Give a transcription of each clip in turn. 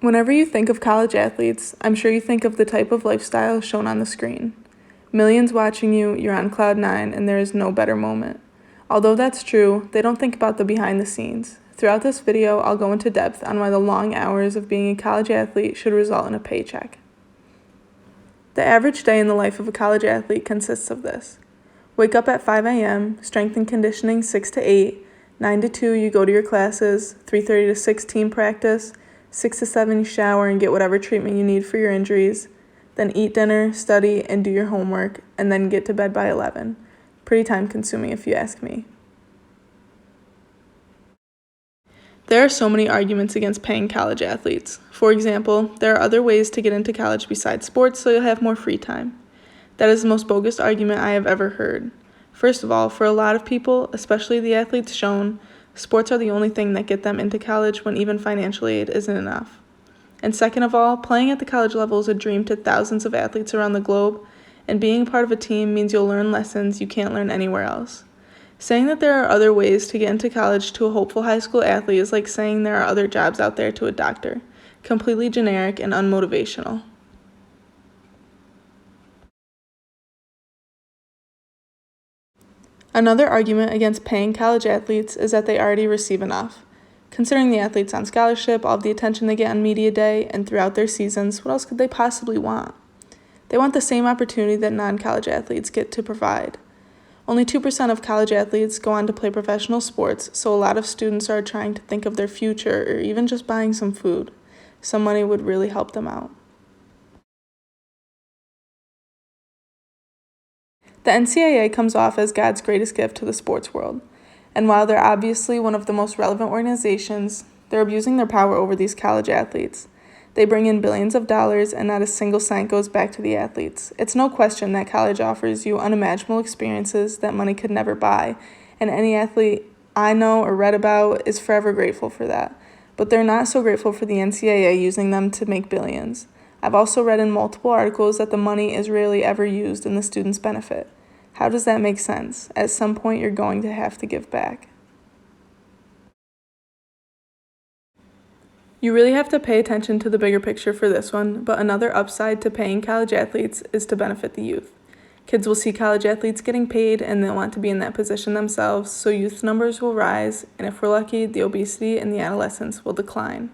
Whenever you think of college athletes, I'm sure you think of the type of lifestyle shown on the screen. Millions watching you, you're on cloud nine, and there is no better moment. Although that's true, they don't think about the behind the scenes. Throughout this video, I'll go into depth on why the long hours of being a college athlete should result in a paycheck. The average day in the life of a college athlete consists of this. Wake up at 5 a.m., strength and conditioning 6 to 8, 9 to 2 you go to your classes, 3:30 to 6 team practice, 6 to 7 you shower and get whatever treatment you need for your injuries, then eat dinner, study, and do your homework, and then get to bed by 11. Pretty time consuming if you ask me. There are so many arguments against paying college athletes. For example, there are other ways to get into college besides sports so you'll have more free time. That is the most bogus argument I have ever heard. First of all, for a lot of people, especially the athletes shown, sports are the only thing that get them into college when even financial aid isn't enough. And second of all, playing at the college level is a dream to thousands of athletes around the globe, and being a part of a team means you'll learn lessons you can't learn anywhere else. Saying that there are other ways to get into college to a hopeful high school athlete is like saying there are other jobs out there to a doctor. Completely generic and unmotivational. Another argument against paying college athletes is that they already receive enough. Considering the athletes on scholarship, all of the attention they get on media day, and throughout their seasons, what else could they possibly want? They want the same opportunity that non-college athletes get to provide. Only 2% of college athletes go on to play professional sports, so a lot of students are trying to think of their future or even just buying some food. Some money would really help them out. The NCAA comes off as God's greatest gift to the sports world, and while they're obviously one of the most relevant organizations, they're abusing their power over these college athletes. They bring in billions of dollars and not a single cent goes back to the athletes. It's no question that college offers you unimaginable experiences that money could never buy, and any athlete I know or read about is forever grateful for that. But they're not so grateful for the NCAA using them to make billions. I've also read in multiple articles that the money is rarely ever used in the students' benefit. How does that make sense? At some point, you're going to have to give back. You really have to pay attention to the bigger picture for this one, but another upside to paying college athletes is to benefit the youth. Kids will see college athletes getting paid and they'll want to be in that position themselves, so youth numbers will rise, and if we're lucky, the obesity and the adolescence will decline.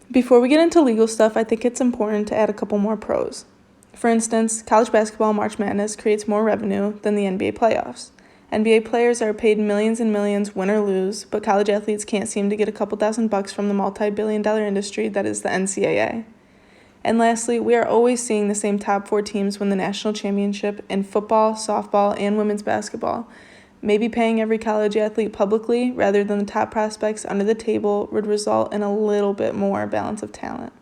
Before we get into legal stuff, I think it's important to add a couple more pros. For instance, college basketball March Madness creates more revenue than the NBA playoffs. NBA players are paid millions and millions, win or lose, but college athletes can't seem to get a couple $1,000s from the multi-billion-dollar industry that is the NCAA. And lastly, we are always seeing the same top 4 teams win the national championship in football, softball, and women's basketball. Maybe paying every college athlete publicly rather than the top prospects under the table would result in a little bit more balance of talent.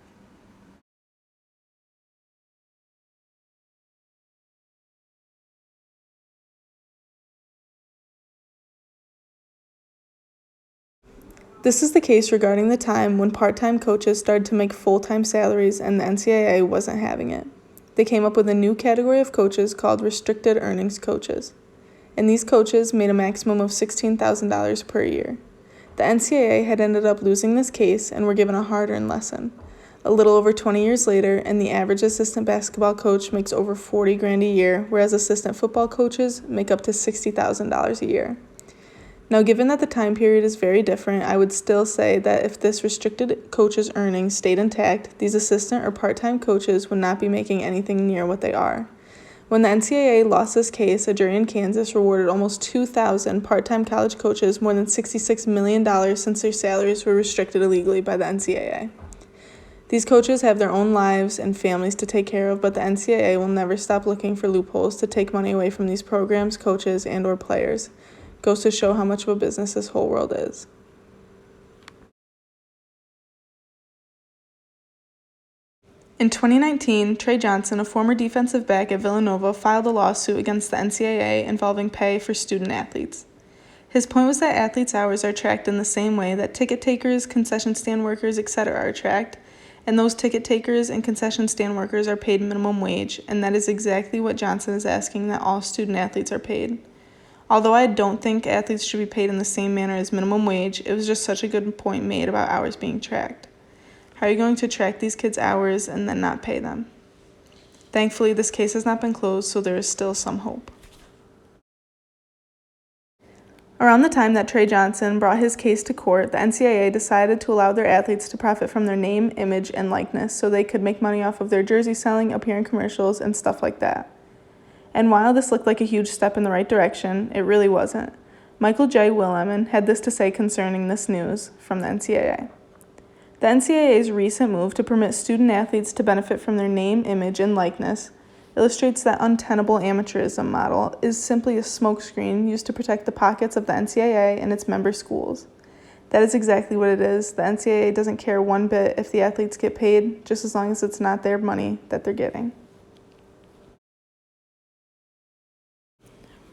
This is the case regarding the time when part-time coaches started to make full-time salaries and the NCAA wasn't having it. They came up with a new category of coaches called restricted earnings coaches, and these coaches made a maximum of $16,000 per year. The NCAA had ended up losing this case and were given a hard-earned lesson. A little over 20 years later, and the average assistant basketball coach makes over $40,000 a year, whereas assistant football coaches make up to $60,000 a year. Now, given that the time period is very different, I would still say that if this restricted coaches' earnings stayed intact, these assistant or part-time coaches would not be making anything near what they are. When the NCAA lost this case, a jury in Kansas rewarded almost 2,000 part-time college coaches more than $66 million since their salaries were restricted illegally by the NCAA. These coaches have their own lives and families to take care of, but the NCAA will never stop looking for loopholes to take money away from these programs, coaches, and/or players. Goes to show how much of a business this whole world is. In 2019, Trey Johnson, a former defensive back at Villanova, filed a lawsuit against the NCAA involving pay for student athletes. His point was that athletes' hours are tracked in the same way that ticket takers, concession stand workers, etc. are tracked, and those ticket takers and concession stand workers are paid minimum wage, and that is exactly what Johnson is asking that all student athletes are paid. Although I don't think athletes should be paid in the same manner as minimum wage, it was just such a good point made about hours being tracked. How are you going to track these kids' hours and then not pay them? Thankfully, this case has not been closed, so there is still some hope. Around the time that Trey Johnson brought his case to court, the NCAA decided to allow their athletes to profit from their name, image, and likeness so they could make money off of their jersey selling, appear in commercials, and stuff like that. And while this looked like a huge step in the right direction, it really wasn't. Michael J. Wilhelm had this to say concerning this news from the NCAA. The NCAA's recent move to permit student athletes to benefit from their name, image, and likeness illustrates that untenable amateurism model is simply a smokescreen used to protect the pockets of the NCAA and its member schools. That is exactly what it is. The NCAA doesn't care one bit if the athletes get paid, just as long as it's not their money that they're getting.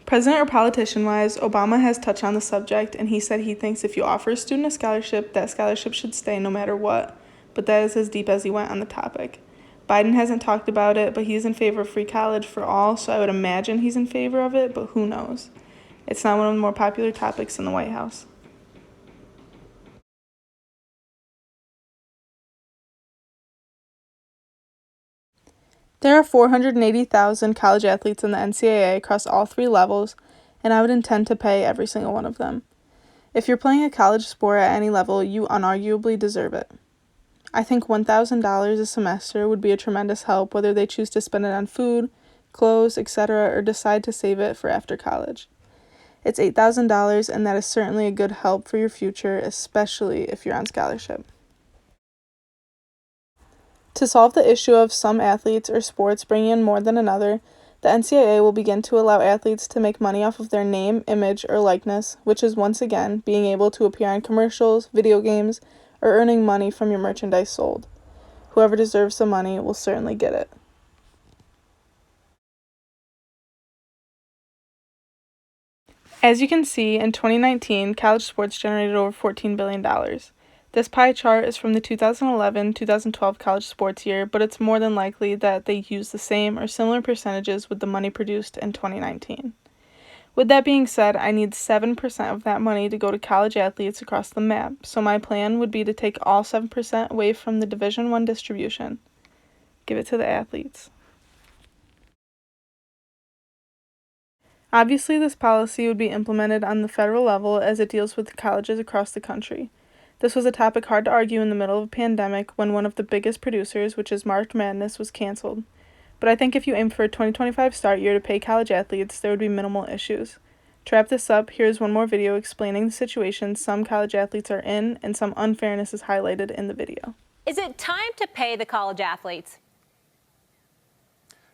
President or politician-wise, Obama has touched on the subject, and he said he thinks if you offer a student a scholarship, that scholarship should stay no matter what, but that is as deep as he went on the topic. Biden hasn't talked about it, but he's in favor of free college for all, so I would imagine he's in favor of it, but who knows? It's not one of the more popular topics in the White House. There are 480,000 college athletes in the NCAA across all 3 levels, and I would intend to pay every single one of them. If you're playing a college sport at any level, you unarguably deserve it. I think $1,000 a semester would be a tremendous help, whether they choose to spend it on food, clothes, etc., or decide to save it for after college. It's $8,000, and that is certainly a good help for your future, especially if you're on scholarship. To solve the issue of some athletes or sports bringing in more than another, the NCAA will begin to allow athletes to make money off of their name, image, or likeness, which is once again being able to appear on commercials, video games, or earning money from your merchandise sold. Whoever deserves the money will certainly get it. As you can see, in 2019, college sports generated over $14 billion. This pie chart is from the 2011-2012 college sports year, but it's more than likely that they use the same or similar percentages with the money produced in 2019. With that being said, I need 7% of that money to go to college athletes across the map, so my plan would be to take all 7% away from the Division I distribution. Give it to the athletes. Obviously, this policy would be implemented on the federal level as it deals with colleges across the country. This was a topic hard to argue in the middle of a pandemic when one of the biggest producers, which is March Madness, was canceled. But I think if you aim for a 2025 start year to pay college athletes, there would be minimal issues. To wrap this up, here's one more video explaining the situation some college athletes are in and some unfairness is highlighted in the video. Is it time to pay the college athletes?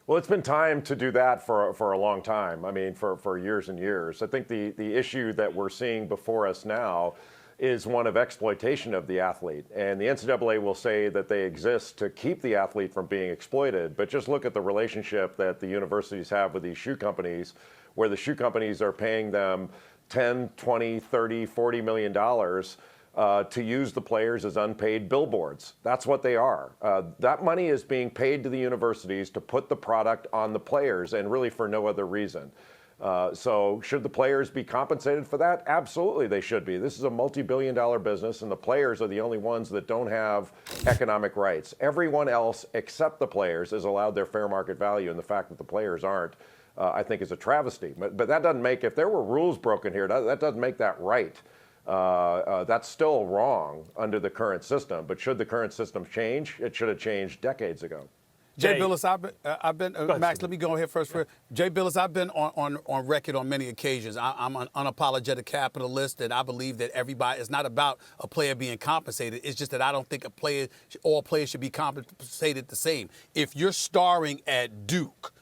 Well, it's been time to do that for a long time. I mean, for years and years. I think the issue that we're seeing before us now is one of exploitation of the athlete. And the NCAA will say that they exist to keep the athlete from being exploited. But just look at the relationship that the universities have with these shoe companies, where the shoe companies are paying them 10, 20, 30, 40 million dollars to use the players as unpaid billboards. That's what they are. That money is being paid to the universities to put the product on the players, and really for no other reason. So should the players be compensated for that? Absolutely they should be. This is a multi-billion-dollar business, and the players are the only ones that don't have economic rights. Everyone else except the players is allowed their fair market value, and the fact that the players aren't, I think, is a travesty. But that doesn't make, if there were rules broken here, that doesn't make that right. That's still wrong under the current system. But should the current system change? It should have changed decades ago. Jay Bilas, I've been Max, let me go ahead first. Jay Bilas, I've been on record on many occasions. I'm an unapologetic capitalist, and I believe that everybody, it's not about a player being compensated. It's just that I don't think all players should be compensated the same. If you're starring at Duke,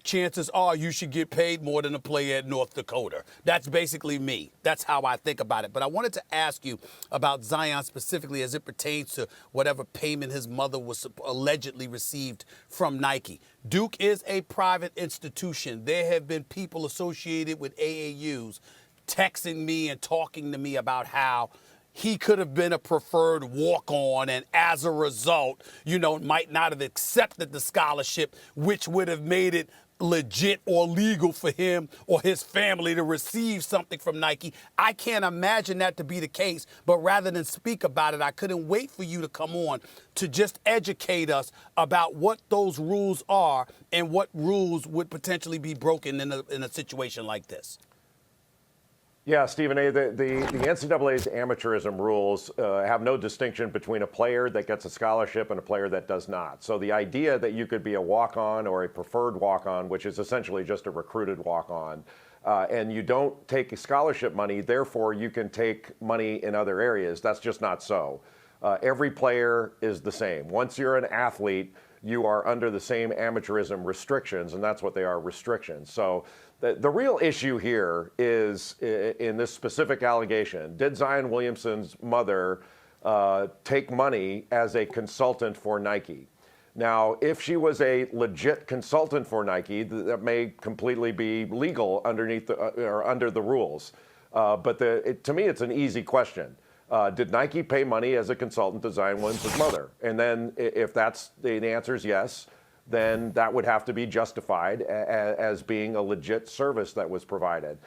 chances are you should get paid more than a player at North Dakota. That's basically me. That's how I think about it. But I wanted to ask you about Zion specifically as it pertains to whatever payment his mother was allegedly received from Nike. Duke is a private institution. There have been people associated with AAUs texting me and talking to me about how he could have been a preferred walk-on, and as a result, might not have accepted the scholarship, which would have made it legit or legal for him or his family to receive something from Nike. I can't imagine that to be the case, but rather than speak about it, I couldn't wait for you to come on to just educate us about what those rules are and what rules would potentially be broken in a situation like this. Yeah, Stephen A., the NCAA's amateurism rules have no distinction between a player that gets a scholarship and a player that does not. So the idea that you could be a walk-on or a preferred walk-on, which is essentially just a recruited walk-on, and you don't take scholarship money, therefore you can take money in other areas, that's just not so. Every player is the same. Once you're an athlete, you are under the same amateurism restrictions, and that's what they are, restrictions. So the real issue here is in this specific allegation, did Zion Williamson's mother take money as a consultant for Nike? Now, if she was a legit consultant for Nike, that may completely be legal underneath or under the rules. But to me, it's an easy question. Did Nike pay money as a consultant to Zion Williamson's mother? And then if that's the answer is yes, then that would have to be justified as being a legit service that was provided.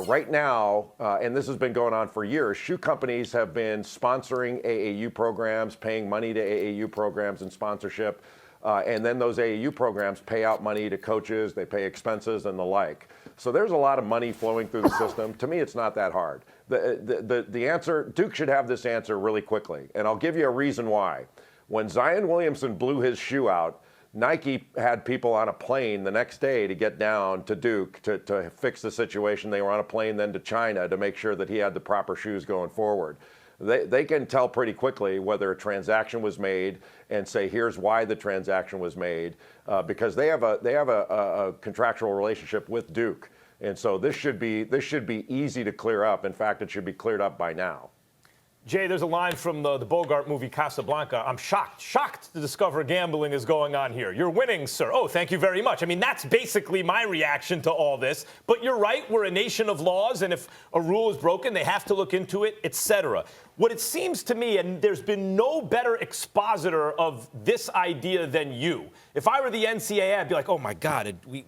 Right now, and this has been going on for years, shoe companies have been sponsoring AAU programs, paying money to AAU programs and sponsorship, and then those AAU programs pay out money to coaches, they pay expenses and the like. So there's a lot of money flowing through the system. To me, it's not that hard. The answer, Duke should have this answer really quickly, and I'll give you a reason why. When Zion Williamson blew his shoe out, Nike had people on a plane the next day to get down to Duke to fix the situation. They were on a plane then to China to make sure that he had the proper shoes going forward. They can tell pretty quickly whether a transaction was made and say, here's why the transaction was made, because they have a contractual relationship with Duke. And so this should be easy to clear up. In fact, it should be cleared up by now. Jay, there's a line from the Bogart movie Casablanca. I'm shocked to discover gambling is going on here. You're winning, sir. Oh, thank you very much. I mean, that's basically my reaction to all this. But you're right, we're a nation of laws, and if a rule is broken, they have to look into it, etc. What it seems to me, and there's been no better expositor of this idea than you. If I were the NCAA, I'd be like, oh my God, we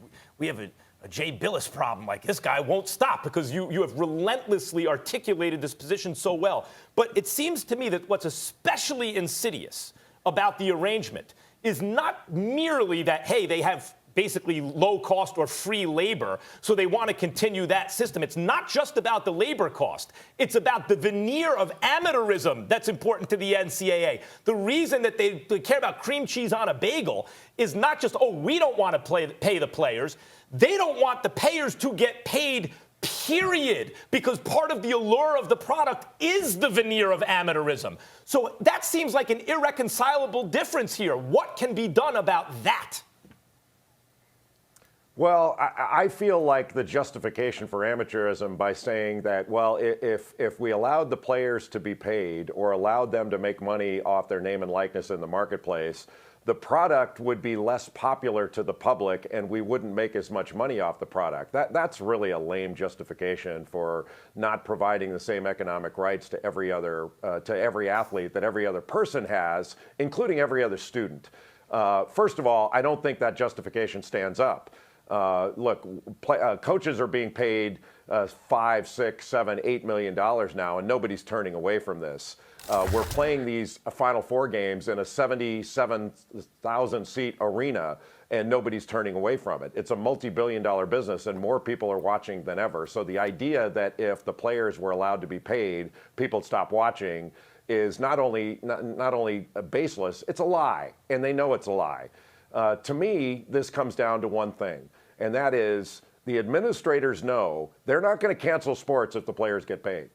have a Jay Bilas problem. Like, this guy won't stop because you have relentlessly articulated this position so well. But it seems to me that what's especially insidious about the arrangement is not merely that, hey, they have basically low cost or free labor, so they want to continue that system. It's not just about the labor cost. It's about the veneer of amateurism that's important to the NCAA. The reason that they care about cream cheese on a bagel is not just, oh, we don't want to pay the players. They don't want the payers to get paid, period, because part of the allure of the product is the veneer of amateurism. So that seems like an irreconcilable difference here. What can be done about that? Well, I feel like the justification for amateurism by saying that, well, if we allowed the players to be paid or allowed them to make money off their name and likeness in the marketplace, the product would be less popular to the public and we wouldn't make as much money off the product. That's really a lame justification for not providing the same economic rights to every athlete that every other person has, including every other student. First of all, I don't think that justification stands up. Look, coaches are being paid $5, $6, $7, $8 million now, and nobody's turning away from this. We're playing these Final Four games in a 77,000-seat arena, and nobody's turning away from it. It's a multi-billion-dollar business, and more people are watching than ever. So the idea that if the players were allowed to be paid, people'd stop watching is not only baseless, it's a lie, and they know it's a lie. To me, this comes down to one thing, and that is the administrators know they're not going to cancel sports if the players get paid.